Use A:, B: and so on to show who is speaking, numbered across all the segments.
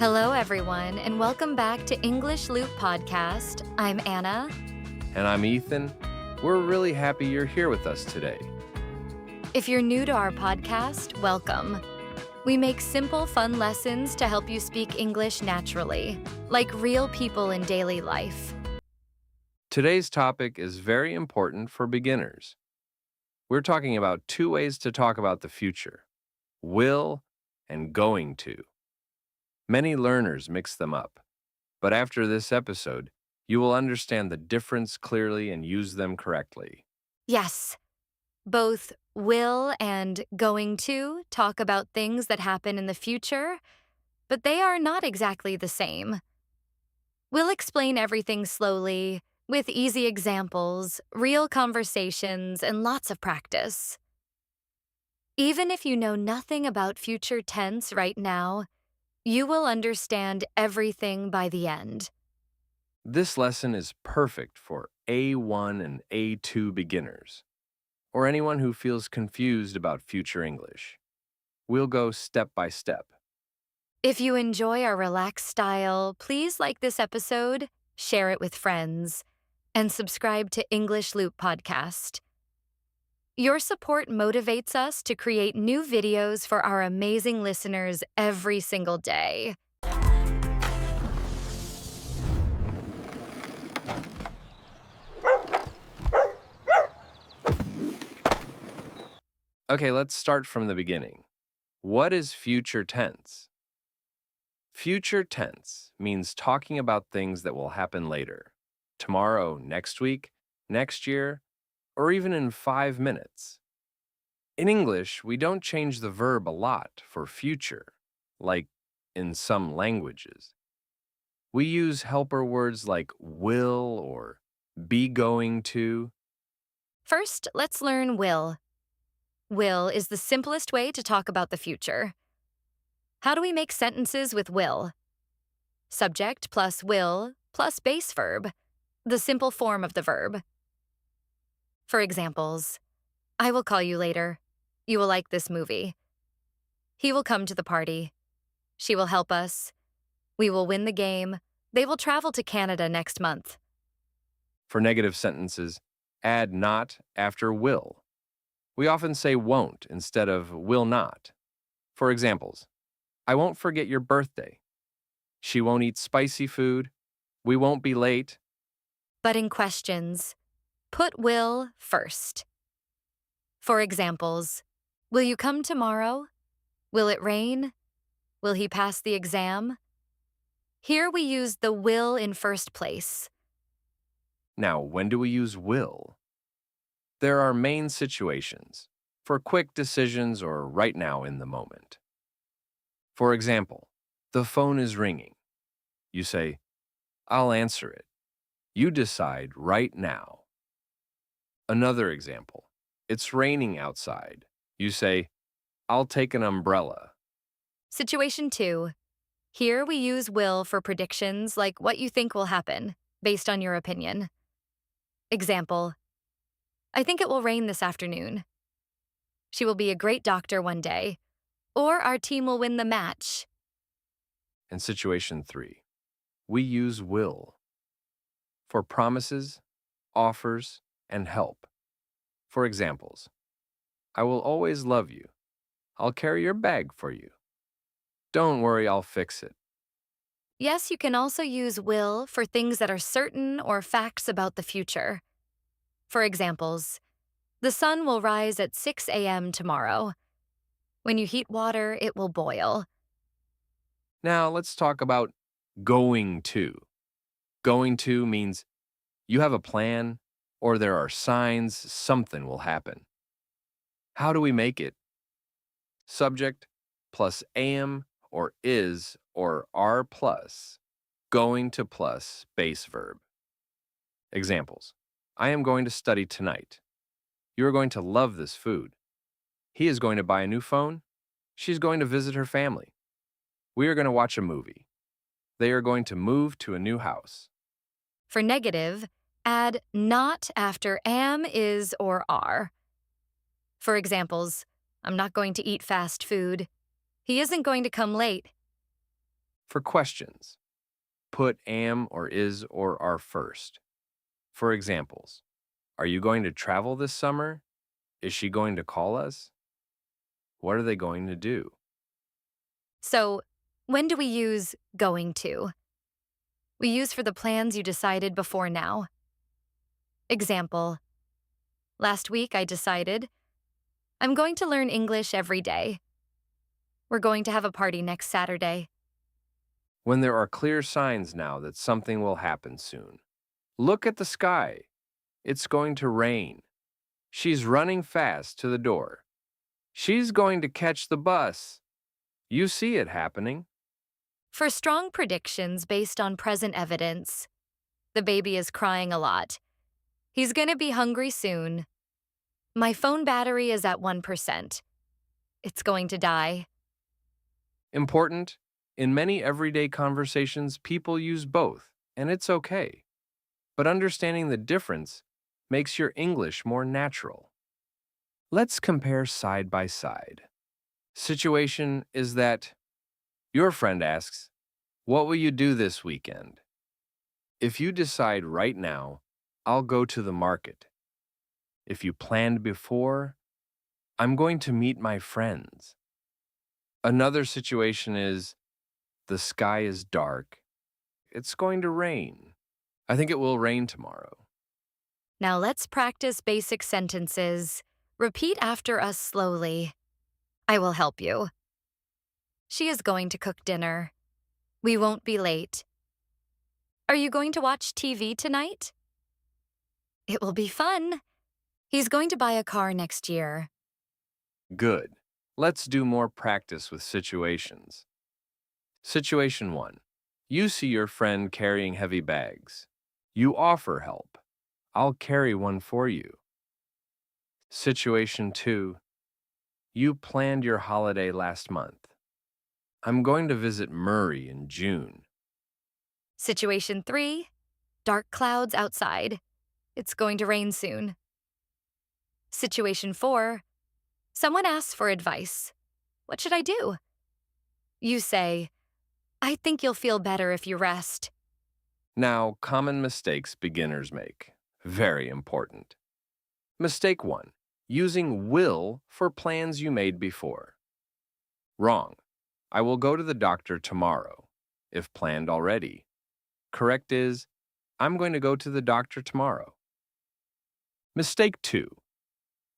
A: Hello, everyone, and welcome back to English Loop Podcast. I'm Anna.
B: And I'm Ethan. We're really happy you're here with us today.
A: If you're new to our podcast, welcome. We make simple, fun lessons to help you speak English naturally, like real people in daily life.
B: Today's topic is very important for beginners. We're talking about two ways to talk about the future: will and going to. Many learners mix them up, but after this episode, you will understand the difference clearly and use them correctly.
A: Yes, both will and going to talk about things that happen in the future, but they are not exactly the same. We'll explain everything slowly, with easy examples, real conversations, and lots of practice. Even if you know nothing about future tense right now, you will understand everything by the end.
B: This lesson is perfect for A1 and A2 beginners, or anyone who feels confused about future English. We'll go step by step.
A: If you enjoy our relaxed style, please like this episode, share it with friends, and subscribe to English Loop Podcast. Your support motivates us to create new videos for our amazing listeners every single day.
B: Okay, let's start from the beginning. What is future tense? Future tense means talking about things that will happen later, tomorrow, next week, next year, or even in 5 minutes. In English, we don't change the verb a lot for future, like in some languages. We use helper words like will or be going to.
A: First, let's learn will. Will is the simplest way to talk about the future. How do we make sentences with will? Subject plus will plus base verb, the simple form of the verb. For examples, I will call you later. You will like this movie. He will come to the party. She will help us. We will win the game. They will travel to Canada next month.
B: For negative sentences, add not after will. We often say won't instead of will not. For examples, I won't forget your birthday. She won't eat spicy food. We won't be late.
A: But in questions, put will first. For examples, will you come tomorrow? Will it rain? Will he pass the exam? Here we use the will in first place.
B: Now, when do we use will? There are main situations for quick decisions or right now in the moment. For example, the phone is ringing. You say, I'll answer it. You decide right now. Another example, it's raining outside. You say, I'll take an umbrella.
A: Situation 2. Here we use will for predictions like what you think will happen, based on your opinion. Example, I think it will rain this afternoon. She will be a great doctor one day. Or our team will win the match.
B: In situation 3, we use will for promises, offers, and help. For examples, I will always love you. I'll carry your bag for you. Don't worry, I'll fix it.
A: Yes, you can also use will for things that are certain or facts about the future. For examples, the sun will rise at 6 a.m. tomorrow. When you heat water, it will boil.
B: Now let's talk about going to. Going to means you have a plan or there are signs something will happen. How do we make it? Subject plus am or is or are plus, going to plus base verb. Examples, I am going to study tonight. You are going to love this food. He is going to buy a new phone. She's going to visit her family. We are going to watch a movie. They are going to move to a new house.
A: For negative, add not after am, is, or are. For examples, I'm not going to eat fast food. He isn't going to come late.
B: For questions, put am or is or are first. For examples, are you going to travel this summer? Is she going to call us? What are they going to do?
A: So, when do we use going to? We use for the plans you decided before now. Example: last week I decided I'm going to learn English every day. We're going to have a party next Saturday.
B: When there are clear signs now that something will happen soon. Look at the sky. It's going to rain. She's running fast to the door. She's going to catch the bus. You see it happening.
A: For strong predictions based on present evidence, the baby is crying a lot. He's gonna be hungry soon. My phone battery is at 1%. It's going to die.
B: Important, in many everyday conversations, people use both, and it's okay. But understanding the difference makes your English more natural. Let's compare side by side. Situation is that your friend asks, "What will you do this weekend?" If you decide right now, "I'll go to the market." If you planned before, "I'm going to meet my friends." Another situation is, the sky is dark. It's going to rain. I think it will rain tomorrow.
A: Now let's practice basic sentences. Repeat after us slowly. I will help you. She is going to cook dinner. We won't be late. Are you going to watch TV tonight? It will be fun. He's going to buy a car next year.
B: Good. Let's do more practice with situations. Situation 1. You see your friend carrying heavy bags. You offer help. "I'll carry one for you." Situation 2. You planned your holiday last month. "I'm going to visit Murray in June."
A: Situation 3. Dark clouds outside. It's going to rain soon. Situation 4. Someone asks for advice. What should I do? You say, I think you'll feel better if you rest.
B: Now, common mistakes beginners make. Very important. Mistake 1. Using will for plans you made before. Wrong. I will go to the doctor tomorrow, if planned already. Correct is, I'm going to go to the doctor tomorrow. Mistake 2.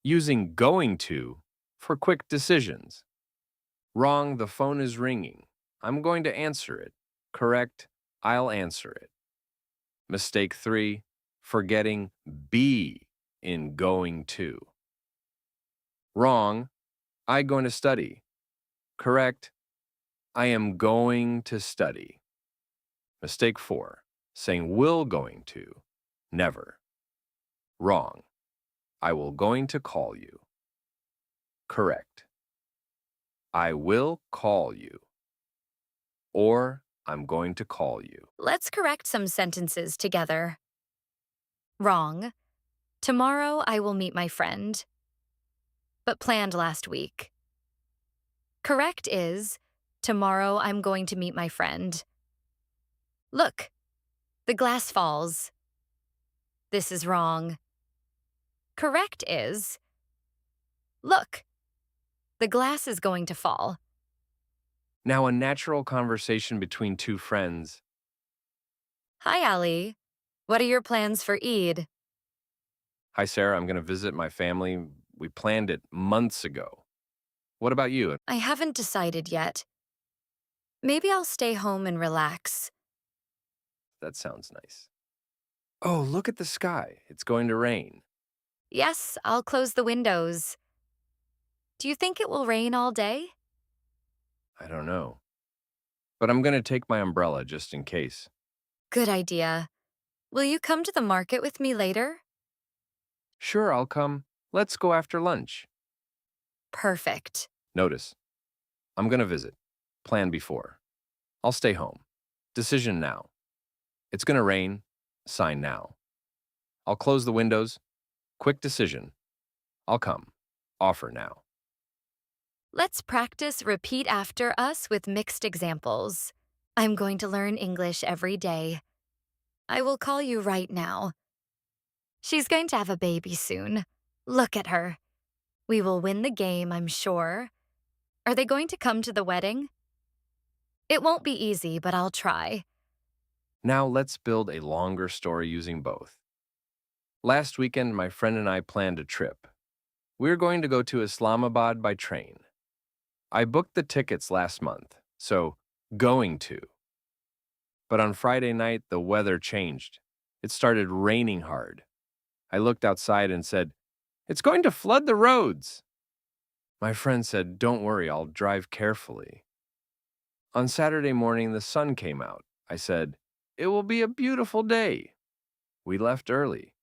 B: Using going to for quick decisions. Wrong, the phone is ringing. I'm going to answer it. Correct, I'll answer it. Mistake 3. Forgetting be in going to. Wrong, I going to study. Correct, I am going to study. Mistake 4. Saying will going to. Never. Wrong, I will going to call you. Correct, I will call you. Or I'm going to call you.
A: Let's correct some sentences together. Wrong. Tomorrow I will meet my friend, but planned last week. Correct is, tomorrow I'm going to meet my friend. Look, the glass falls. This is wrong. Correct is, look, the glass is going to fall.
B: Now, a natural conversation between two friends.
A: Hi, Ali. What are your plans for Eid?
B: "Hi, Sarah, I'm going to visit my family. We planned it months ago. What about you?"
A: I haven't decided yet. Maybe I'll stay home and relax.
B: That sounds nice. "Oh, look at the sky. It's going to rain."
A: Yes, I'll close the windows. Do you think it will rain all day?
B: I don't know. But I'm going to take my umbrella just in case.
A: Good idea. Will you come to the market with me later?
B: Sure, I'll come. Let's go after lunch.
A: Perfect.
B: Notice, I'm going to visit. Plan before. I'll stay home. Decision now. It's going to rain. Sign now. I'll close the windows. Quick decision. I'll come. Offer now.
A: Let's practice repeat after us with mixed examples. I'm going to learn English every day. I will call you right now. She's going to have a baby soon. Look at her. We will win the game, I'm sure. Are they going to come to the wedding? It won't be easy, but I'll try.
B: Now let's build a longer story using both. Last weekend, my friend and I planned a trip. We're going to go to Islamabad by train. I booked the tickets last month, so going to. But on Friday night, the weather changed. It started raining hard. I looked outside and said, "It's going to flood the roads." My friend said, "Don't worry, I'll drive carefully." On Saturday morning, the sun came out. I said, "It will be a beautiful day." We left early.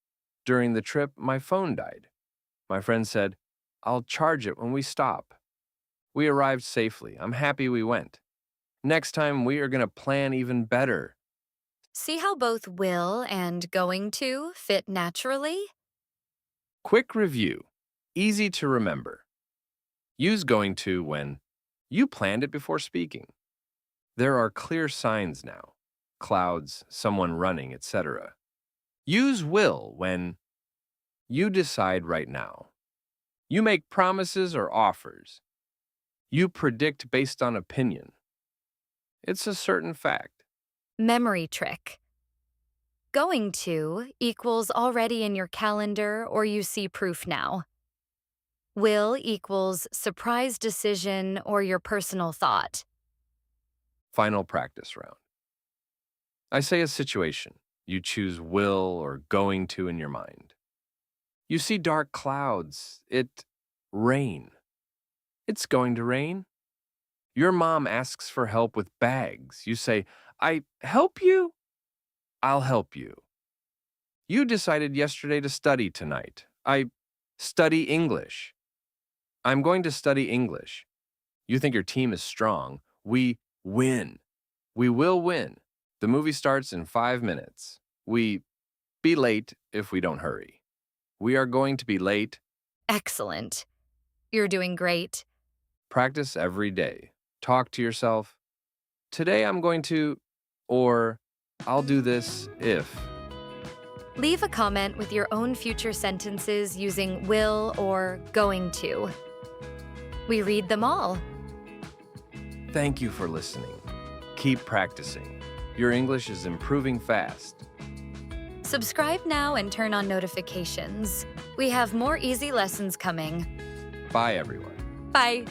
B: During the trip, my phone died. My friend said, "I'll charge it when we stop." We arrived safely. I'm happy we went. Next time, we are going to plan even better.
A: See how both will and going to fit naturally?
B: Quick review. Easy to remember. Use going to when you planned it before speaking. There are clear signs now. Clouds, someone running, etc. Use will when you decide right now. You make promises or offers. You predict based on opinion. It's a certain fact.
A: Memory trick. Going to equals already in your calendar or you see proof now. Will equals surprise decision or your personal thought.
B: Final practice round. I say a situation. You choose will or going to in your mind. You see dark clouds. Rain. It's going to rain. Your mom asks for help with bags. You say, "I help you?" "I'll help you." You decided yesterday to study tonight. "I study English." "I'm going to study English." You think your team is strong. We win. We will win. The movie starts in 5 minutes. We be late if we don't hurry. We are going to be late.
A: Excellent. You're doing great.
B: Practice every day. Talk to yourself. Today I'm going to, or I'll do this if.
A: Leave a comment with your own future sentences using will or going to. We read them all.
B: Thank you for listening. Keep practicing. Your English is improving fast.
A: Subscribe now and turn on notifications. We have more easy lessons coming.
B: Bye, everyone.
A: Bye.